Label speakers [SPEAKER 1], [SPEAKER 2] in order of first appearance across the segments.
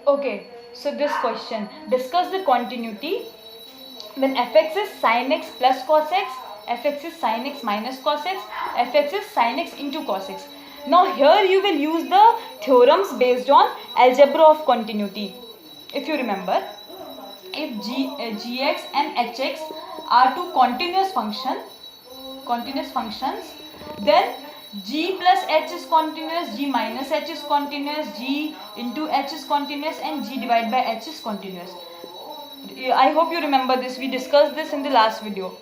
[SPEAKER 1] Okay, so this question, discuss the continuity when fx is sin x plus cos x, fx is sin x minus cos x, fx is sin x into cos x. Now here you will use the theorems based on algebra of continuity. If you remember, if gx and hx are two continuous functions, then g plus h is continuous, g minus h is continuous, g into h is continuous, and g divided by h is continuous. I hope you remember this. We discussed this in the last video.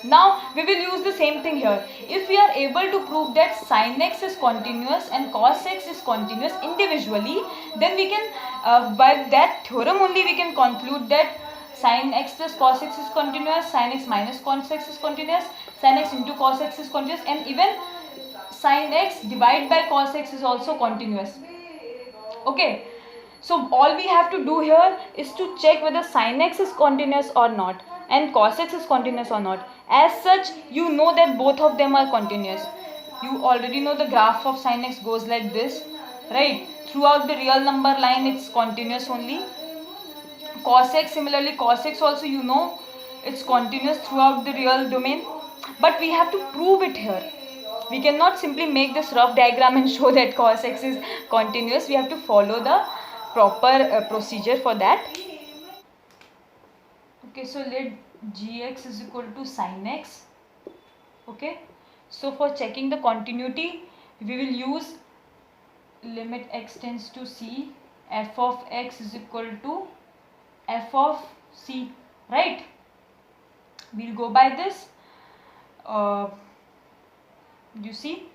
[SPEAKER 1] Now we will use the same thing here. If we are able to prove that sin x is continuous and cos x is continuous individually, then we can by that theorem only we can conclude that sin x plus cos x is continuous, sin x minus cos x is continuous, sin x into cos x is continuous, and even sin x divided by cos x is also continuous. Okay, so all we have to do here is to check whether sin x is continuous or not and cos x is continuous or not. As such, you know that both of them are continuous. You already know the graph of sin x goes like this, right? Throughout the real number line it's continuous only. Cos x, similarly cos x also, you know, it's continuous throughout the real domain, but we have to prove it here. We cannot simply make this rough diagram and show that cos x is continuous. We have to follow the proper procedure for that. Okay, so let gx is equal to sin x. Okay, so for checking the continuity, we will use limit x tends to c, f of x is equal to f of c, right? We'll go by this. You see,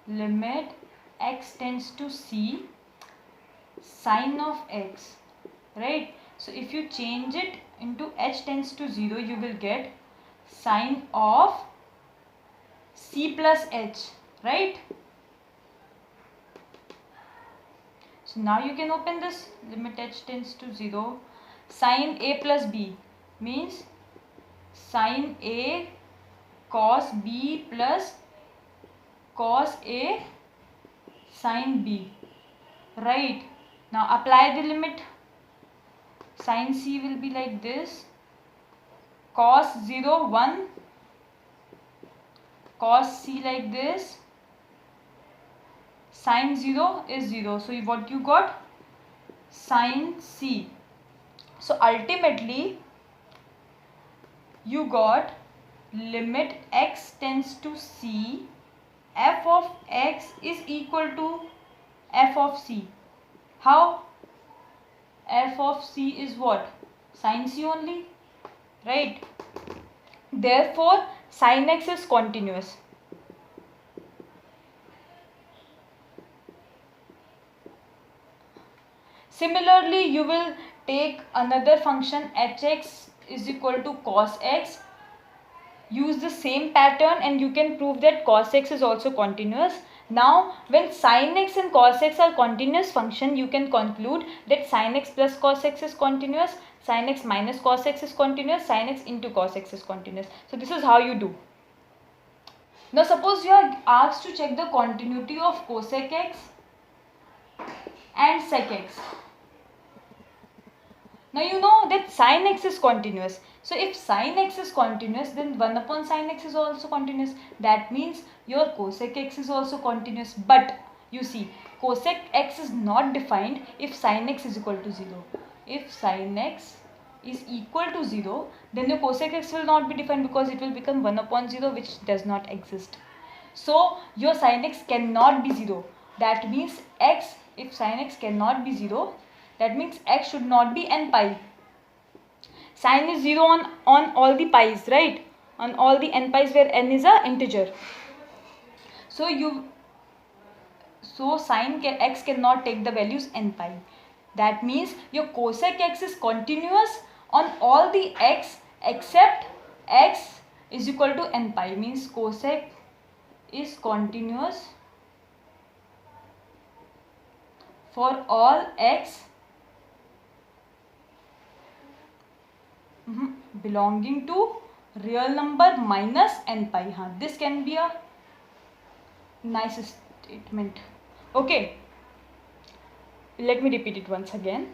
[SPEAKER 1] limit x tends to c, sin of x, right? So if you change it into h tends to 0, you will get sin of c plus h, right? So now you can open this, limit h tends to 0, sin a plus b means sin a cos b plus cos a sin b, right? Now apply the limit. Sin c will be like this, cos 0 1, cos c like this, sin 0 is 0. So what you got? Sin c. So ultimately you got limit x tends to c, f of x is equal to f of c. How? F of c is what? Sin c only, right? Therefore sin x is continuous. Similarly, you will take another function hx is equal to cos x. Use the same pattern and you can prove that cos x is also continuous. Now when sin x and cos x are continuous function, you can conclude that sin x plus cos x is continuous, sin x minus cos x is continuous, sin x into cos x is continuous. So this is how you do. Now suppose you are asked to check the continuity of cosec x and sec x. Now you know that sin x is continuous. So if sin x is continuous, then 1 upon sin x is also continuous. That means your cosec x is also continuous. But you see, cosec x is not defined if sin x is equal to 0. If sin x is equal to 0, then your cosec x will not be defined because it will become 1 upon 0, which does not exist. So your sin x cannot be 0. That means x, if sin x cannot be 0, that means x should not be n pi. Sin is 0 on all the pi's, right? On all the n pi's where n is a integer. So sin x cannot take the values n pi. That means your cosec x is continuous on all the x except x is equal to n pi. Means cosec is continuous for all x belonging to real number minus n pi. This can be a nice statement. Okay. let me repeat it once again.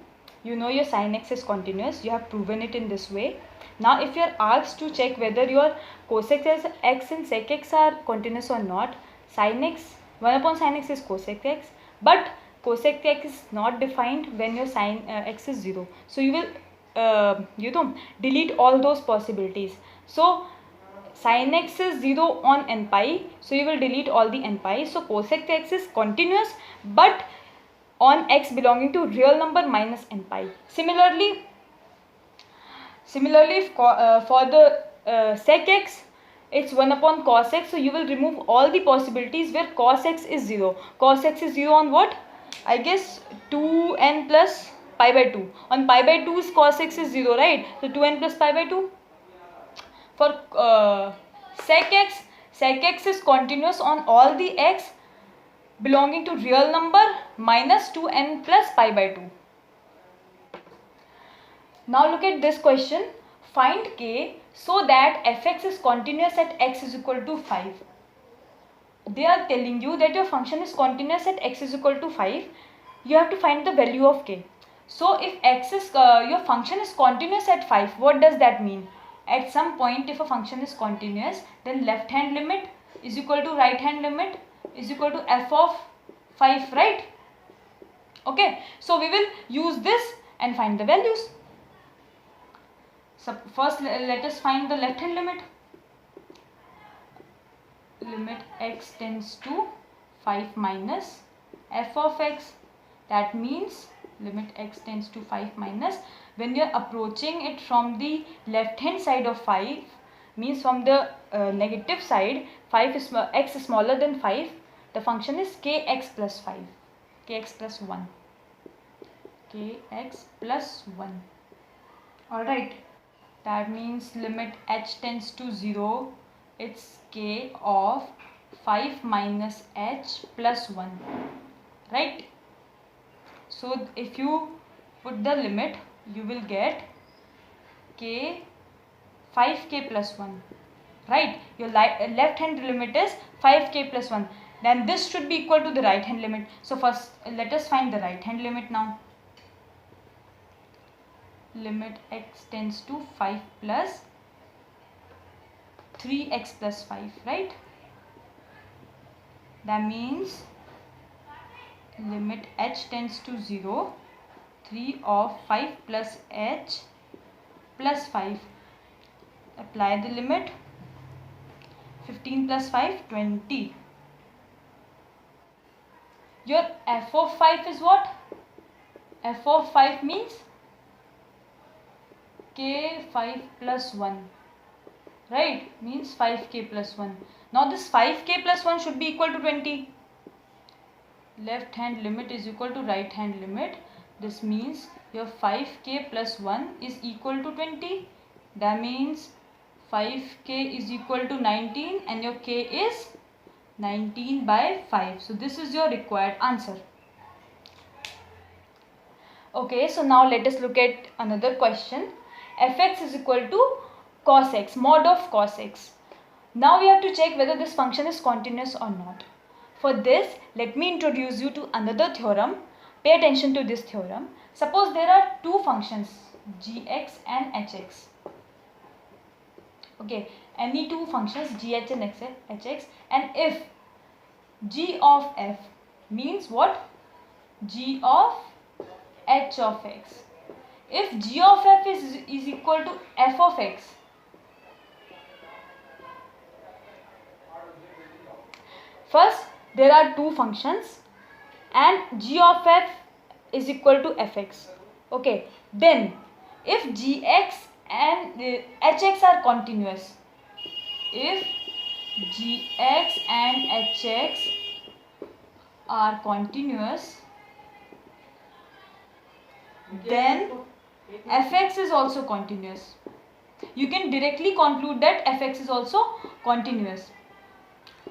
[SPEAKER 1] You know your sin x is continuous. You have proven it in this way. Now if you are asked to check whether your cosec x and sec x are continuous or not, sin x, 1 upon sin x is cosec x, but cosec x is not defined when your sin x is 0. So you will delete all those possibilities. So sin x is 0 on n pi, so you will delete all the n pi. So cosec x is continuous but on x belonging to real number minus n pi. Similarly for the sec x, it's 1 upon cos x, so you will remove all the possibilities where cos x is 0. Cos x is 0 on what? I guess 2n plus pi by 2. On pi by 2 cos x is 0, right? So 2n plus pi by 2. For sec x is continuous on all the x belonging to real number minus 2n plus pi by 2. Now look at this question. Find k so that fx is continuous at x is equal to 5. They are telling you that your function is continuous at x is equal to 5. You have to find the value of k. So if your function is continuous at 5, what does that mean? At some point, if a function is continuous, then left hand limit is equal to right hand limit is equal to f of 5, right? Okay, so we will use this and find the values. So first let us find the left hand limit. Limit x tends to 5 minus f of x. That means limit x tends to 5 minus, when you are approaching it from the left hand side of 5, means from the negative side, x is smaller than 5, the function is kx plus 5, kx plus 1, kx plus 1. Alright, that means limit h tends to 0, it's k of 5 minus h plus 1, right? So if you put the limit, you will get k 5k plus 1, right? Your left hand limit is 5k plus 1. Then this should be equal to the right hand limit. So first let us find the right hand limit now. Limit x tends to 5 plus 3x plus 5, right? That means limit h tends to 0, 3 of 5 plus h plus 5. Apply the limit. 15 plus 5, 20. Your f of 5 is what? F of 5 means k 5 plus 1, right? Means 5k plus 1. Now this 5k plus 1 should be equal to 20. Left hand limit is equal to right hand limit. This means your 5k plus 1 is equal to 20. That means 5k is equal to 19 and your k is 19 by 5. So this is your required answer. Okay, so now let us look at another question. Fx is equal to cos x, mod of cos x. Now we have to check whether this function is continuous or not. For this, let me introduce you to another theorem. Pay attention to this theorem. Suppose there are two functions, gx and hx. Okay, any two functions, gh and hx, and if g of f means what? G of h of x. If g of f is equal to f of x, first there are two functions and g of f is equal to fx. Okay, then if gx and hx are continuous, if gx and hx are continuous, then fx is also continuous. You can directly conclude that fx is also continuous.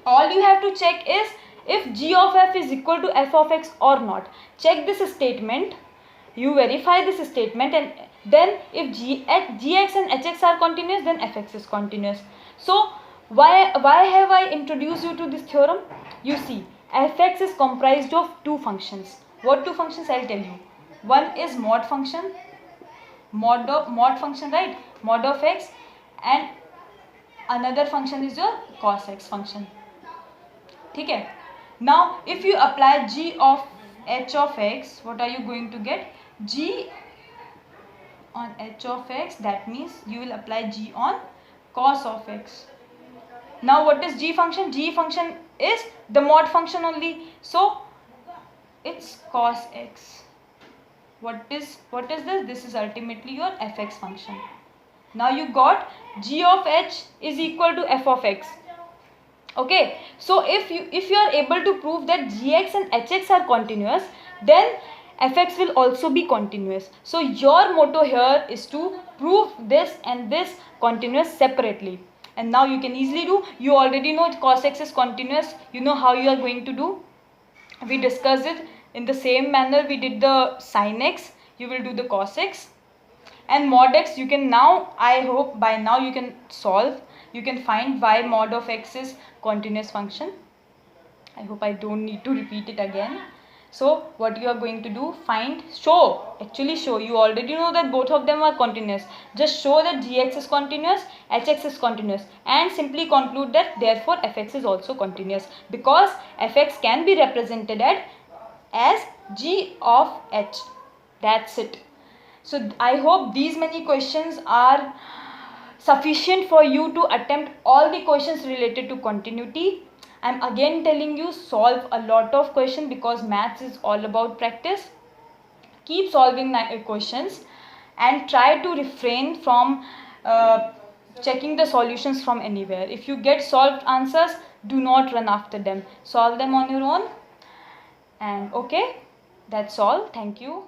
[SPEAKER 1] All you have to check is if g of f is equal to f of x or not. Check this statement, you verify this statement, and then if gx and hx are continuous, then fx is continuous. So why have I introduced you to this theorem? You see, fx is comprised of two functions. What two functions? I'll tell you. One is mod function, mod function, right? Mod of x, and another function is your cos x function. Okay. Now if you apply g of h of x, what are you going to get? G on h of x, that means you will apply g on cos of x. Now what is g function? G function is the mod function only, so it's cos x. What is this? This is ultimately your fx function. Now you got g of h is equal to f of x. Okay, so if you are able to prove that gx and hx are continuous, then fx will also be continuous. So your motto here is to prove this and this continuous separately. And now you can easily do. You already know cos x is continuous. You know how you are going to do. We discussed it in the same manner we did the sin x. You will do the cos x. And mod x, you can now, I hope by now you can solve. You can find why mod of x is continuous function. I hope I don't need to repeat it again. So what you are going to do, actually show, you already know that both of them are continuous. Just show that gx is continuous, hx is continuous, and simply conclude that therefore fx is also continuous, because fx can be represented as g of h. That's it. So I hope these many questions are sufficient for you to attempt all the questions related to continuity. I'm again telling you, solve a lot of questions, because maths is all about practice. Keep solving questions and try to refrain from checking the solutions from anywhere. If you get solved answers, do not run after them. Solve them on your own. And okay, that's all. Thank you.